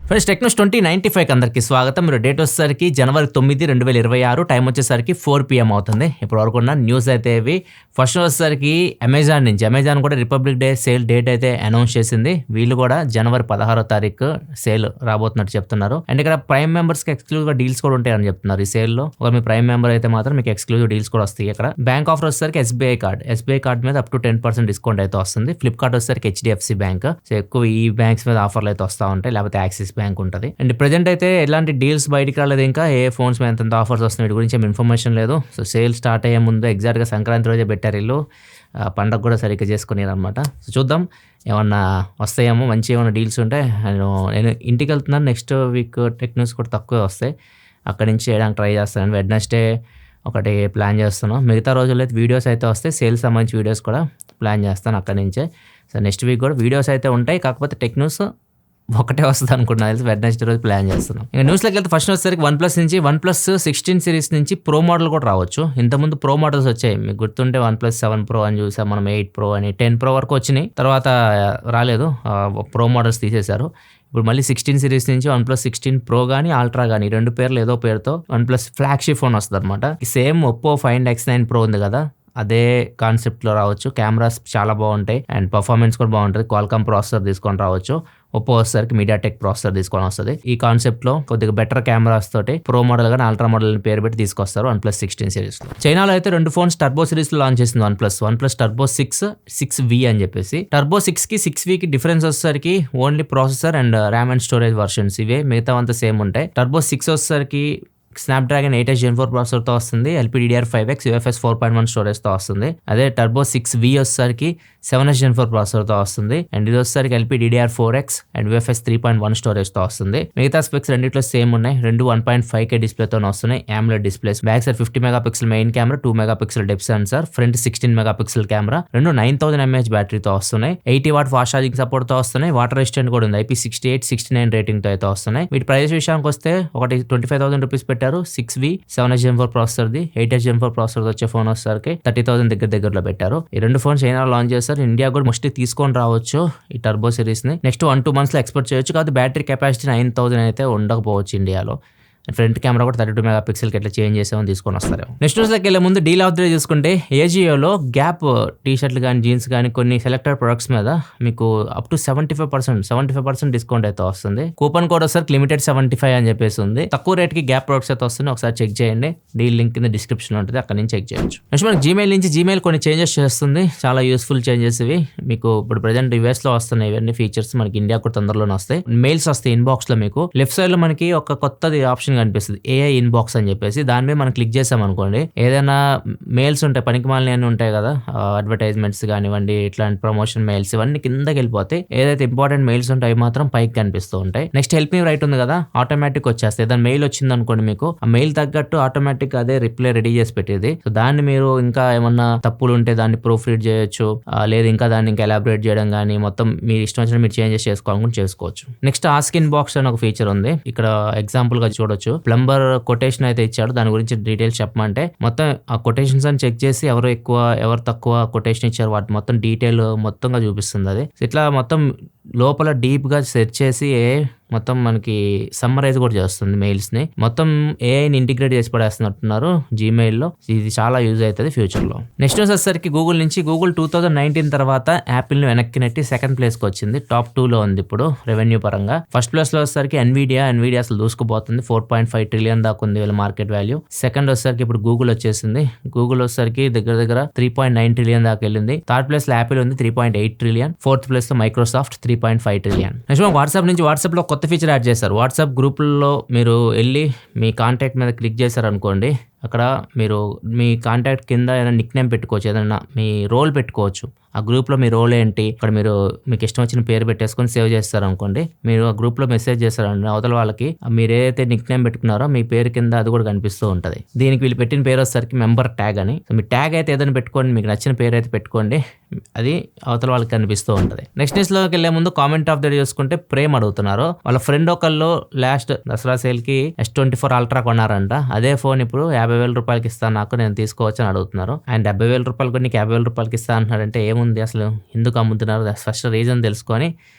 Friends Technos 2095 అందరికి స్వాగతం. మీరు డేట్ వచ్చేసరికి జనవరి 9, 2026, టైం వచ్చేసరికి 4 PM అవుతుంది. ఇప్పుడు వరకు ఉన్న న్యూస్ అయితే ఇవి. ఫస్ట్ వచ్చేసరికి అమెజాన్ కూడా రిపబ్లిక్ డే సేల్ డేట్ అయితే అనౌన్స్ చేసింది. వీళ్ళు కూడా జనవరి 16వ తారీఖు సేల్ రాబోతున్నట్టు చెప్తున్నారు. అండ్ ఇక్కడ ప్రైమ్ మెంబర్స్కి ఎక్స్క్లూజివ్గా డీల్స్ కూడా ఉంటాయని చెప్తున్నారు. ఈ సేల్లో ఒక మీ ప్రైమ్ మెంబర్ అయితే మాత్రం మీకు ఎక్స్క్లూజివ్ డీల్స్ కూడా వస్తాయి. ఇక్కడ బ్యాంక్ ఆఫర్ వచ్చేసరికి ఎస్బీఐ కార్డ్ మీద అప్ టు 10% డిస్కౌంట్ అయితే వస్తుంది. ఫ్లిప్కార్ట్ వచ్చేసరికి HDFC బ్యాంక్. సో ఎక్కువ ఈ బ్యాంక్స్ మీద ఆఫర్లు అయితే వస్తూ ఉంటాయి, లేకపోతే యాక్సిస్ బ్యాంక్ ఉంటుంది. అండ్ ప్రెజెంట్ అయితే ఎలాంటి డీల్స్ బయటికి రాలేదు. ఇంకా ఏ ఫోన్స్ మీద ఎంత ఆఫర్స్ వస్తున్నాయి వీటి గురించి ఇన్ఫర్మేషన్ లేదు. సో సేల్ స్టార్ట్ అయ్యే ముందు ఎగ్జాక్ట్గా సంక్రాంతి రోజే పెట్టారు వీళ్ళు. పండగ కూడా సరిగ్గా చేసుకున్నారు అనమాట. సో చూద్దాం ఏమన్నా వస్తాయేమో, మంచి ఏమైనా డీల్స్ ఉంటే. నేను ఇంటికి వెళ్తున్నాను, నెక్స్ట్ వీక్ టెక్నోస్ కూడా తక్కువ వస్తాయి, అక్కడి నుంచి చేయడానికి ట్రై చేస్తాను. వెడ్నెస్డే ఒకటి ప్లాన్ చేస్తున్నాను. మిగతా రోజుల్లో అయితే వీడియోస్ అయితే వస్తాయి, సేల్స్ సంబంధించి వీడియోస్ కూడా ప్లాన్ చేస్తాను అక్కడి నుంచే. సో నెక్స్ట్ వీక్ కూడా వీడియోస్ అయితే ఉంటాయి, కాకపోతే టెక్నోస్ ఒకటే వస్తుంది అనుకుంటున్నాను. వెడ్నెస్డే రోజు ప్లాన్ చేస్తున్నాం. ఇంకా న్యూస్లోకి వెళ్తే ఫస్ట్ వచ్చేసరికి OnePlus 16 సిరీస్ నుంచి ప్రో మోడల్ కూడా రావచ్చు. ఇంతకుముందు ప్రో మోడల్స్ వచ్చాయి, మీకు గుర్తుంటే OnePlus 7 Pro అని చూసాం మనం, 8 Pro అని, 10 Pro వరకు వచ్చినాయి, తర్వాత రాలేదు, ప్రో మోడల్స్ తీసేశారు. ఇప్పుడు మళ్ళీ 16 సిరీస్ నుంచి OnePlus 16 Pro కానీ Ultra కానీ రెండు పేర్లు ఏదో పేరుతో OnePlus ఫ్లాగ్షిప్ ఫోన్ వస్తుంది అనమాట. Same Oppo Find X9 Pro ఉంది కదా, అదే కాన్సెప్ట్లో రావచ్చు. కెమెరాస్ చాలా బాగుంటాయి అండ్ పర్ఫార్మెన్స్ కూడా బాగుంటుంది. క్వాల్కామ్ ప్రాసెసర్ తీసుకొని రావచ్చు. ఒప్పో వచ్చేసరికి మీడియాటెక్ ప్రాసెసర్ తీసుకొని వస్తుంది. ఈ కాన్సెప్ట్లో కొద్దిగా బెటర్ కెమెరాస్ తోటి ప్రో మోడల్ కానీ అల్ట్రా మోడల్ పేరు పెట్టి తీసుకొస్తారు OnePlus 16 సిరీస్లో. చైనాలో అయితే రెండు ఫోన్స్ టర్బో సిరీస్లో లాంచ్ చేసింది OnePlus టర్బో 6V అని చెప్పేసి. టర్బో 6కి 6Vకి డిఫరెన్స్ వచ్చేసరికి only processor and RAM and storage versions, ఇవే, మిగతా అంతా సేమ్ ఉంటాయి. టర్బో 6 వచ్చేసరికి స్నాప్డ్రాగన్ 8H Gen 4 ప్రాసెసర్తో వస్తుంది. LPDDR5X UFS 4.1 స్టోరేజ్తో వస్తుంది. అదే టర్బో 6V వచ్చేసరికి 7H Gen 4 ప్రాసెసర్తో వస్తుంది. అండ్ ఇది వచ్చేసరికి LPDDR4X అండ్ UFS 3.1 స్టోరేజ్తో వస్తుంది. మిగతా స్పెక్స్ రెండిట్లో సేమ్ ఉన్నాయి. రెండు 1.5K డిస్ప్లేతో వస్తున్నాయి. AMOLED displays. Back side 50 megapixel main camera, 2 megapixel depth sensor, front 16 megapixel camera, రెండు 9000 mAh బ్యాటరీతో వస్తున్నాయి. 80 వాట్ ఫాస్ట్ ఛార్జింగ్ సపోర్ట్తో వస్తున్నాయి. వాటర్ రెసిస్టెంట్ కూడా ఉంది. IP68, 69 రేటింగ్తో అయితే వస్తున్నాయి. వీటి ప్రైస్ విషయానికి వస్తే ఒకటి 25,000 రూపీస్ పెట్టారు 6V 7H Gen 4 ప్రాసెసర్ది. 8H Gen 4 processor వచ్చే ఫోన్ వచ్చేసరికి 30,000 దగ్గరలో పెట్టారు. ఈ రెండు ఫోన్స్ చైనా లాంచ్ చేస్తారు. ఇండియా కూడా మోస్ట్లీ తీసుకొని రావచ్చు ఈ టర్బో సిరీస్ ని. నెక్స్ట్ 1-2 months లో ఎక్స్పెక్ట్ చేయొచ్చు. కాబట్టి బ్యాటరీ కెపాసిటీ 9000 అయితే ఉండకపోవచ్చు ఇండియాలో. ఫ్రంట్ కెమెరా కూడా 32 మెగాపిక్సెల్కి ఎట్లా చేంజ్ చేసామని తీసుకొని వస్తారు. నెక్స్ట్ న్యూస్లోకి వెళ్ళే ముందు డీల్ ఆఫ్ ది డే చూసుకుంటే, ఏజియోలో గ్యాప్ టీ-షర్ట్లు కానీ జీన్స్ కానీ కొన్ని సెలెక్టెడ్ ప్రొడక్ట్స్ మీద మీకు అప్ టు 75% డిస్కౌంట్ అయితే వస్తుంది. కూపన్ కోడ్ వచ్చేసరికి లిమిటెడ్ 75 అని చెప్పేసి ఉంది. తక్కువ రేట్కి గ్యాప్ ప్రొడక్ట్స్ అయితే వస్తుంది. ఒకసారి చెక్ చేయండి, డీల్ లింక్ కింద డిస్క్రిప్షన్ ఉంటుంది, అక్కడ నుంచి చెక్ చేయొచ్చు. నెక్స్ట్ మనకి జీమెయిల్ కొన్ని చేంజెస్ చేస్తుంది. చాలా యూస్ఫుల్ చేంజెస్ ఇవి. మీకు ఇప్పుడు ప్రెజెంట్ యూఎస్లో వస్తున్నాయి ఇవన్నీ ఫీచర్స్, మనకి ఇండియా కూడా తొందరలోనే వస్తాయి. మెయిల్స్ వస్తాయి ఇన్బాక్స్ లో. మీకు లెఫ్ట్ సైడ్ లో మనకి ఒక కొత్తది ఆప్షన్ కనిపిస్తుంది, AI ఇన్బాక్స్ అని చెప్పేసి. దాని మీద మనం క్లిక్ చేసాం అనుకోండి, ఏదైనా మెయిల్స్ ఉంటాయి, పనికిమాలిన అన్నీ ఉంటాయి కదా, అడ్వర్టైజ్మెంట్స్ కానివ్వండి, ఇట్లాంటి ప్రమోషన్ మెయిల్స్, ఇవన్నీ కిందకి వెళ్ళిపోతాయి. ఏదైతే ఇంపార్టెంట్ మెయిల్స్ ఉంటాయి అవి మాత్రం పైకి కనిపిస్తూ ఉంటాయి. నెక్స్ట్ హెల్ప్ మీ రైట్ ఉంది కదా, ఆటోమేటిక్ వచ్చేస్తాయి. ఏదైనా మెయిల్ వచ్చింది అనుకోండి, మీకు ఆ మెయిల్ తగ్గట్టు ఆటోమేటిక్ అదే రిప్లై రెడీ చేసి పెట్టేది. సో దాన్ని మీరు ఇంకా ఏమన్నా తప్పులు ఉంటే దాన్ని ప్రూఫ్ రీడ్ చేయొచ్చు, లేదు ఇంకా దాన్ని ఇంకా ఎలాబరేట్ చేయడం కానీ, మొత్తం మీరు ఇష్టం వచ్చిన మీరు చేంజెస్ చేసుకోవాలనుకుంటే చేసుకోవచ్చు. నెక్స్ట్ ఆస్క్ ఇన్ బాక్స్ అని ఒక ఫీచర్ ఉంది. ఇక్కడ ఎగ్జాంపుల్ గా చూడొచ్చు, ప్లంబర్ కొటేషన్ అయితే ఇచ్చాడు, దాని గురించి డీటెయిల్స్ చెప్పమంటే మొత్తం ఆ కొటేషన్స్ అని చెక్ చేసి ఎవరు ఎక్కువ ఎవరు తక్కువ కొటేషన్ ఇచ్చారు వాటి మొత్తం డీటెయిల్ మొత్తంగా చూపిస్తుంది. అది ఇట్లా మొత్తం లోపల డీప్ గా సెర్చ్ చేసి మొత్తం మనకి సమ్మరైజ్ కూడా చేస్తుంది మెయిల్స్ ని. మొత్తం ఏఐని ఇంటిగ్రేట్ చేసి పడేస్తున్నట్టున్నారు జీమెయిల్లో. ఇది చాలా యూజ్ అవుతుంది ఫ్యూచర్ లో. నెక్స్ట్ వచ్చేసరికి గూగుల్ నుంచి, గూగుల్ 2019 తర్వాత యాపిల్ ని వెనక్కి నెట్టి సెకండ్ ప్లేస్ కి వచ్చింది. టాప్ 2 లో ఉంది ఇప్పుడు రెవెన్యూ పరంగా. ఫస్ట్ ప్లేస్ లో వచ్చేసరికి ఎన్విడియా అసలు దూసుకుపోతుంది. 4.5 ట్రిలియన్ దాకా ఉంది వీళ్ళ మార్కెట్ వాల్యూ. సెకండ్ వచ్చేసరికి ఇప్పుడు గూగుల్ వచ్చేసింది. గూగుల్ వచ్చేసరికి దగ్గర 3.9 ట్రిలియన్ దాకా వెళ్ళింది. థర్డ్ ప్లేస్ లో యాపిల్ ఉంది 3.8 ట్రిలియన్. ఫోర్త్ ప్లేస్ లో మైక్రోసాఫ్ట్ 3.5 ట్రిలియన్. నెక్స్ట్ వాట్సాప్ నుంచి, వాట్సాప్ లో కొత్త ఫీచర్ యాడ్ చేశారు. వాట్సాప్ గ్రూపుల్లో మీరు వెళ్ళి మీ కాంటాక్ట్ మీద క్లిక్ చేశారు అనుకోండి, అక్కడ మీరు మీ కాంటాక్ట్ కింద ఏదైనా నిక్ నేమ్ పెట్టుకోవచ్చు, ఏదైనా మీ రోల్ పెట్టుకోవచ్చు. ఆ గ్రూప్లో మీ రోల్ ఏంటి, అక్కడ మీరు మీకు ఇష్టం వచ్చిన పేరు పెట్టేసుకొని సేవ్ చేస్తారు అనుకోండి, మీరు ఆ గ్రూప్లో మెసేజ్ చేస్తారండి అవతల వాళ్ళకి, మీరు ఏదైతే నిక్ నేమ్ పెట్టుకున్నారో మీ పేరు కింద అది కూడా కనిపిస్తూ ఉంటుంది. దీనికి వీళ్ళు పెట్టిన పేరు వచ్చేసరికి మెంబర్ ట్యాగ్ అని. సో మీ ట్యాగ్ అయితే ఏదైనా పెట్టుకోండి, మీకు నచ్చిన పేరు అయితే పెట్టుకోండి, అది అవతల వాళ్ళకి కనిపిస్తూ ఉంటుంది. నెక్స్ట్ న్యూస్లోకి వెళ్ళే ముందు కామెంట్ ఆఫ్ ద డే చూసుకుంటే, ప్రేమ్ అడుగుతున్నారు. వాళ్ళ ఫ్రెండ్ ఒకళ్ళు లాస్ట్ దసరా సేల్కి S24 Ultra కొన్నారంట. అదే ఫోన్ ఇప్పుడు 50,000 రూపాయలకి ఇస్తాను, నాకు నేను తీసుకోవచ్చు అని అడుగుతున్నారు. ఆయన 70,000 రూపాయలు కూడా నీకు 50,000 రూపాయలకి ఇస్తా అంటున్నారంటే ఏముంది, అసలు ఎందుకు అమ్ముతున్నారు, ఫస్ట్ రీజన్ తెలుసుకొని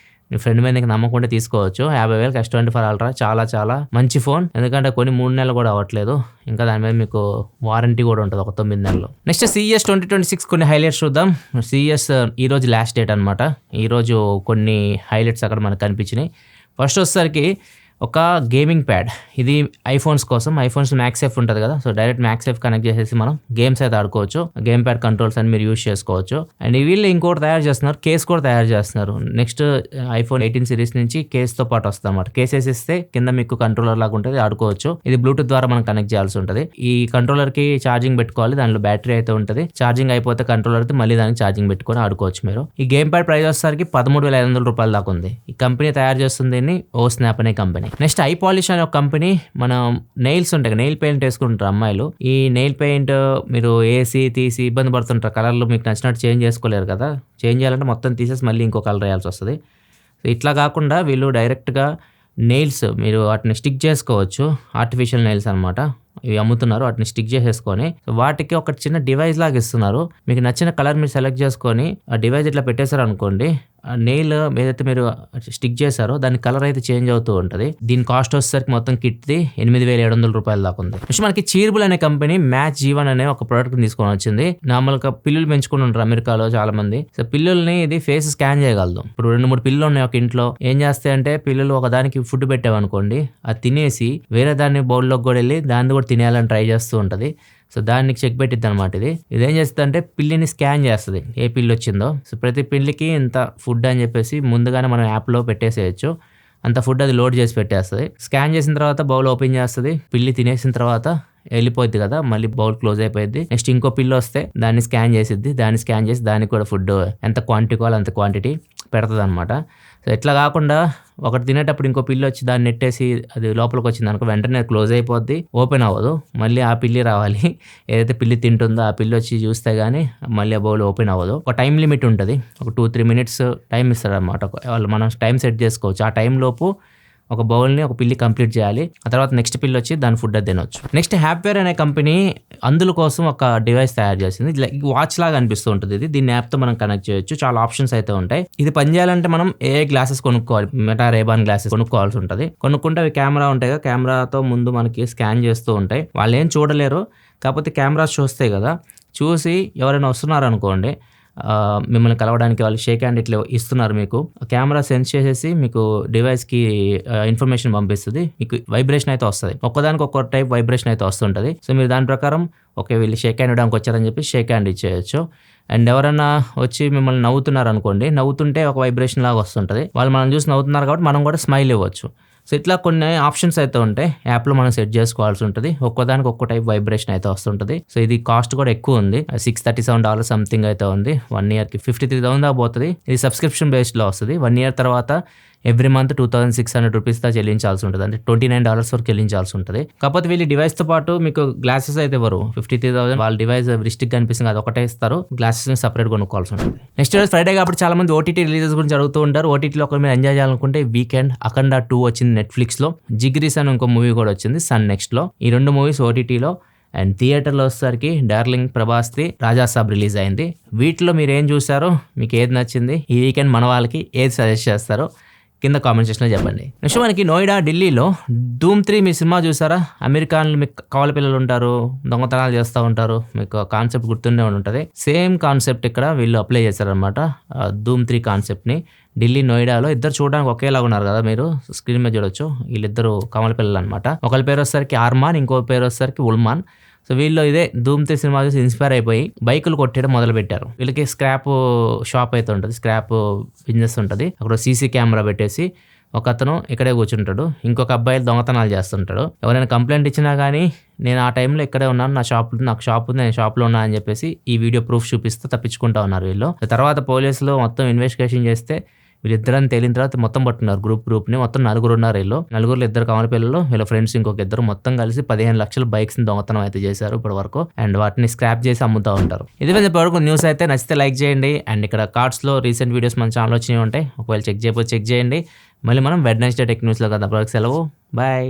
మీ ఫ్రెండ్ మీద నీకు నమ్మకం ఉంటే తీసుకోవచ్చు. 50,000 S24 Ultra చాలా చాలా మంచి ఫోన్. ఎందుకంటే కొన్ని 3 నెలలు కూడా అవ్వట్లేదు. ఇంకా దాని మీద మీకు వారంటీ కూడా ఉంటుంది ఒక 9 నెలలు. నెక్స్ట్ CES 2026 కొన్ని హైలైట్స్ చూద్దాం. CES ఈ రోజు లాస్ట్ డేట్ అనమాట. ఈరోజు కొన్ని హైలైట్స్ అక్కడ మనకు కనిపించినాయి. ఫస్ట్ వచ్చేసరికి ఒక గేమింగ్ ప్యాడ్. ఇది ఐఫోన్స్ కోసం. ఐఫోన్స్ మ్యాక్సేఫ్ ఉంటుంది కదా, సో డైరెక్ట్ మ్యాక్సేఫ్ కనెక్ట్ చేసేసి మనం గేమ్స్ అయితే ఆడుకోవచ్చు. గేమ్ ప్యాడ్ కంట్రోల్స్ అని మీరు యూజ్ చేసుకోవచ్చు. అండ్ వీళ్ళు ఇంకోటి తయారు చేస్తున్నారు, కేస్ కూడా తయారు చేస్తున్నారు. నెక్స్ట్ iPhone 18 సిరీస్ నుంచి కేస్తో పాటు వస్తుంది అనమాట. కేస్ వేసిస్తే కింద మీకు కంట్రోలర్ లాగా ఉంటుంది, ఆడుకోవచ్చు. ఇది బ్లూటూత్ ద్వారా మనం కనెక్ట్ చేయాల్సి ఉంటుంది. ఈ కంట్రోలర్ కి ఛార్జింగ్ పెట్టుకోవాలి, దానిలో బ్యాటరీ అయితే ఉంటుంది. ఛార్జింగ్ అయిపోతే కంట్రోలర్ కి మళ్ళీ దానికి ఛార్జింగ్ పెట్టుకొని ఆడుకోవచ్చు మీరు. ఈ గేమ్ ప్యాడ్ ప్రైస్ వచ్చేసరికి 13,500 రూపాయల దాకా ఉంది. ఈ కంపెనీ తయారు చేస్తుంది ఓ స్నాప్ అనే కంపెనీ. నెక్స్ట్ ఐ పాలిష్ అనే ఒక కంపెనీ. మనం నెయిల్స్ ఉంటాయి, నెయిల్ పెయింట్ వేసుకుంటారు అమ్మాయిలు. ఈ నెయిల్ పెయింట్ మీరు ఏసీ తీసి ఇబ్బంది పడుతుంటారు, కలర్లు మీకు నచ్చినట్టు చేంజ్ చేసుకోలేరు కదా. చేంజ్ చేయాలంటే మొత్తం తీసేసి మళ్ళీ ఇంకో కలర్ వేయాల్సి వస్తుంది. సో ఇట్లా కాకుండా వీళ్ళు డైరెక్ట్గా నెయిల్స్ మీరు వాటిని స్టిక్ చేసుకోవచ్చు. ఆర్టిఫిషియల్ నెయిల్స్ అనమాట, ఇవి అమ్ముతున్నారు. వాటిని స్టిక్ చేసేసుకొని వాటికి ఒక చిన్న డివైస్ లాగా ఇస్తున్నారు. మీకు నచ్చిన కలర్ మీరు సెలెక్ట్ చేసుకొని ఆ డివైస్ ఇట్లా పెట్టేశారు అనుకోండి, ఆ నెయిల్ ఏదైతే మీరు స్టిక్ చేశారో దాని కలర్ అయితే చేంజ్ అవుతూ ఉంటుంది. దీని కాస్ట్ వచ్చేసరికి మొత్తం కిట్ది 8,700 రూపాయల దాకా ఉంది. నెక్స్ట్ మనకి చీర్బుల్ అనే కంపెనీ మ్యాచ్ జీవన్ అనే ఒక ప్రోడక్ట్ తీసుకొని వచ్చింది. నార్మల్గా పిల్లులు పెంచుకుని ఉంటారు అమెరికాలో చాలా మంది. సో పిల్లుల్ని ఇది ఫేస్ స్కాన్ చేయగలదు. ఇప్పుడు 2-3 పిల్లులు ఉన్నాయి ఒక ఇంట్లో. ఏం చేస్తాయంటే పిల్లులు ఒక దానికి ఫుడ్ పెట్టామనుకోండి, అది తినేసి వేరే దాన్ని బౌల్లోకి కూడా వెళ్ళి దాన్ని కూడా తినేయాలని ట్రై చేస్తూ ఉంటుంది. సో దానికి చెక్ పెట్టిద్ది అనమాట. ఇదేం చేస్తుంది అంటే పిల్లిని స్కాన్ చేస్తుంది, ఏ పిల్లి వచ్చిందో. సో ప్రతి పిల్లికి ఇంత ఫుడ్ అని చెప్పేసి ముందుగానే మనం యాప్లో పెట్టేసేయచ్చు. అంత ఫుడ్ అది లోడ్ చేసి పెట్టేస్తుంది. స్కాన్ చేసిన తర్వాత బౌల్ ఓపెన్ చేస్తుంది. పిల్లి తినేసిన తర్వాత వెళ్ళిపోద్ది కదా, మళ్ళీ బౌల్ క్లోజ్ అయిపోయింది. నెక్స్ట్ ఇంకో పిల్లి వస్తే దాన్ని స్కాన్ చేసిద్ది. దాన్ని స్కాన్ చేసి దానికి కూడా ఫుడ్ ఎంత క్వాంటిటీ కావాలో అంత క్వాంటిటీ పెడుతుంది అనమాట. సో ఇట్లా కాకుండా ఒకటి తినేటప్పుడు ఇంకో పిల్లి వచ్చి దాన్ని నెట్టేసి అది లోపలికి వచ్చింది అనుకో, వెంటనే క్లోజ్ అయిపోద్ది, ఓపెన్ అవ్వదు. మళ్ళీ ఆ పిల్లి రావాలి, ఏదైతే పిల్లి తింటుందో ఆ పిల్లి వచ్చి చూస్తే కానీ మళ్ళీ ఆ బౌల్ ఓపెన్ అవ్వదు. ఒక టైం లిమిట్ ఉంటుంది, ఒక 2-3 మినిట్స్ టైం ఇస్తారు అనమాట. వాళ్ళు మనం టైం సెట్ చేసుకోవచ్చు. ఆ టైం లోపు ఒక బౌల్ని ఒక పిల్లి కంప్లీట్ చేయాలి. ఆ తర్వాత నెక్స్ట్ పిల్లి వచ్చి దాని ఫుడ్ అది తినొచ్చు. నెక్స్ట్ హ్యాపీవేర్ అనే కంపెనీ అందుల కోసం ఒక డివైస్ తయారు చేసింది. వాచ్ లాగా అనిపిస్తూ ఉంటుంది. దీన్ని యాప్తో మనం కనెక్ట్ చేయొచ్చు. చాలా ఆప్షన్స్ అయితే ఉంటాయి. ఇది పనిచేయాలంటే మనం గ్లాసెస్ కొనుక్కోవాలి. మెటా రేబాన్ గ్లాసెస్ కొనుక్కోవాల్సి ఉంటుంది. కొనుక్కుంటే అవి కెమెరా ఉంటాయి కదా, కెమెరాతో ముందు మనకి స్కాన్ చేస్తూ ఉంటాయి. వాళ్ళు ఏం చూడలేరు, కాకపోతే కెమెరాస్ చూస్తాయి కదా. చూసి ఎవరైనా వస్తున్నారు అనుకోండి, మిమ్మల్ని కలవడానికి వాళ్ళు షేక్ హ్యాండ్ ఇట్లా ఇస్తున్నారు. మీకు కెమెరా సెన్స్ చేసేసి మీకు డివైస్కి ఇన్ఫర్మేషన్ పంపిస్తుంది. మీకు వైబ్రేషన్ అయితే వస్తుంది. ఒక్కదానికి ఒక్కో టైప్ వైబ్రేషన్ అయితే వస్తుంటుంది. సో మీరు దాని ప్రకారం వీళ్ళు షేక్ హ్యాండ్ ఇవ్వడానికి వచ్చారని చెప్పి షేక్ హ్యాండ్ ఇచ్చేయచ్చు. అండ్ ఎవరైనా వచ్చి మిమ్మల్ని నవ్వుతున్నారు అనుకోండి, నవ్వుతుంటే ఒక వైబ్రేషన్ లాగా వస్తుంటుంది. వాళ్ళు మనం చూసి నవ్వుతున్నారు కాబట్టి మనం కూడా స్మైల్ ఇవ్వచ్చు. సో ఇట్లా కొన్ని ఆప్షన్స్ అయితే ఉంటాయి, యాప్లో మనం సెట్ చేసుకోవాల్సి ఉంటుంది. ఒక్కోదానికి ఒక్కో టైప్ వైబ్రేషన్ అయితే వస్తుంటుంది. సో ఇది కాస్ట్ కూడా ఎక్కువ ఉంది, $637 సంథింగ్ అయితే ఉంది. 1 ఇయర్కి 53,000 దాకా పోతుంది. ఇది సబ్స్క్రిప్షన్ బేస్డ్లో వస్తుంది. 1 ఇయర్ తర్వాత ఎవ్రీ మంత్ 2,600 రూపీస్ దా చెల్లించాల్సి ఉంటుంది. అంటే $29 వరకు చెల్లించాల్సి ఉంటుంది. కాకపోతే వీళ్ళు డివైస్తో పాటు మీకు గ్లాసెస్ అయితే ఇవ్వరు. 53,000 వాళ్ళ డివైస్ రిస్ట్రిక్ట్ కనిపిస్తుంది, అది ఒకటే ఇస్తారు. గ్లాసెస్ సపరేట్ కొనుక్కోవాల్సి ఉంటుంది. నెక్స్ట్ రోజు ఫ్రైడే కాబట్టి చాలా మంది OTT రిలీజెస్ గురించి అడుగుతూ ఉంటారు. OTTలో ఒకరు మీరు ఎంజాయ్ చేయాలనుకుంటే వీకెండ్ అఖండ 2 వచ్చింది నెట్ఫ్లిక్స్లో. జిగ్రీస్ అని ఇంకో మూవీ కూడా వచ్చింది సన్ నెక్స్ట్లో. ఈ 2 మూవీస్ OTTలో. అండ్ థియేటర్లో వచ్చేసరికి డార్లింగ్ ప్రభాస్ది రాజాసాబ్ రిలీజ్ అయింది. వీటిలో మీరు ఏం చూసారో, మీకు ఏది నచ్చింది, ఈ వీకెండ్ మన వాళ్ళకి ఏది సజెస్ట్ చేస్తారో కింద కామెంట్ సెక్షన్లో చెప్పండి. నెక్స్ట్ మనకి నోయిడా, ఢిల్లీలో ధూమ్ 3 మీ సినిమా చూసారా? అమెరికాన్లు మీకు కవల పిల్లలు ఉంటారు, దొంగతనాలు చేస్తూ ఉంటారు. మీకు కాన్సెప్ట్ గుర్తుండే ఉంటుంది. సేమ్ కాన్సెప్ట్ ఇక్కడ వీళ్ళు అప్లై చేశారనమాట. ధూమ్ 3 కాన్సెప్ట్ని ఢిల్లీ, నోయిడాలో ఇద్దరు చూడడానికి ఒకేలాగా ఉన్నారు కదా, మీరు స్క్రీన్ మీద చూడొచ్చు. వీళ్ళిద్దరు కమల పిల్లలు అనమాట. ఒకరి పేరు వచ్చేసరికి ఆర్మాన్, ఇంకో పేరు వచ్చేసరికి ఉల్మాన్. సో వీళ్ళు ఇదే ధూమ్ 3 సినిమా చూసి ఇన్స్పైర్ అయిపోయి బైకులు కొట్టేయడం మొదలు పెట్టారు. వీళ్ళకి స్క్రాప్ షాప్ అయితే ఉంటుంది, స్క్రాప్ బిజినెస్ ఉంటుంది. అక్కడ CC కెమెరా పెట్టేసి ఒక అతను ఇక్కడే కూర్చుంటాడు, ఇంకొక అబ్బాయి దొంగతనాలు చేస్తుంటాడు. ఎవరైనా కంప్లైంట్ ఇచ్చినా కానీ నేను ఆ టైంలో ఇక్కడే ఉన్నాను, నాకు షాప్ ఉంది, నేను షాప్లో ఉన్నా అని చెప్పేసి ఈ వీడియో ప్రూఫ్ చూపిస్తూ తప్పించుకుంటా ఉన్నారు వీళ్ళు. తర్వాత పోలీసులు మొత్తం ఇన్వెస్టిగేషన్ చేస్తే వీళ్ళిద్దరని తేలిన తర్వాత మొత్తం పట్టున్నారు. గ్రూప్ని మొత్తం 4 ఉన్నారు. వీళ్ళు 4లో 2 కమల పిల్లలు, వీళ్ళ ఫ్రెండ్స్ ఇంకొక 2 మొత్తం కలిసి 15 లక్షల బైక్స్ని దొంగతనం అయితే చేశారు ఇప్పటి వరకు. అండ్ వాటిని స్క్రాప్ చేసి అమ్ముతూ ఉంటారు. ఇది ఇప్పటివరకు న్యూస్ అయితే నచ్చితే లైక్ చేయండి. అండ్ ఇక్కడ కార్డ్స్లో రీసెంట్ వీడియోస్ మన ఛానల్ వచ్చినవి ఉంటాయి, ఒకవేళ చెక్ చేయకపోతే చెక్ చేయండి. మళ్ళీ మనం వెడ్నెస్డే టెక్ న్యూస్లో కదా, సెలవు, బాయ్.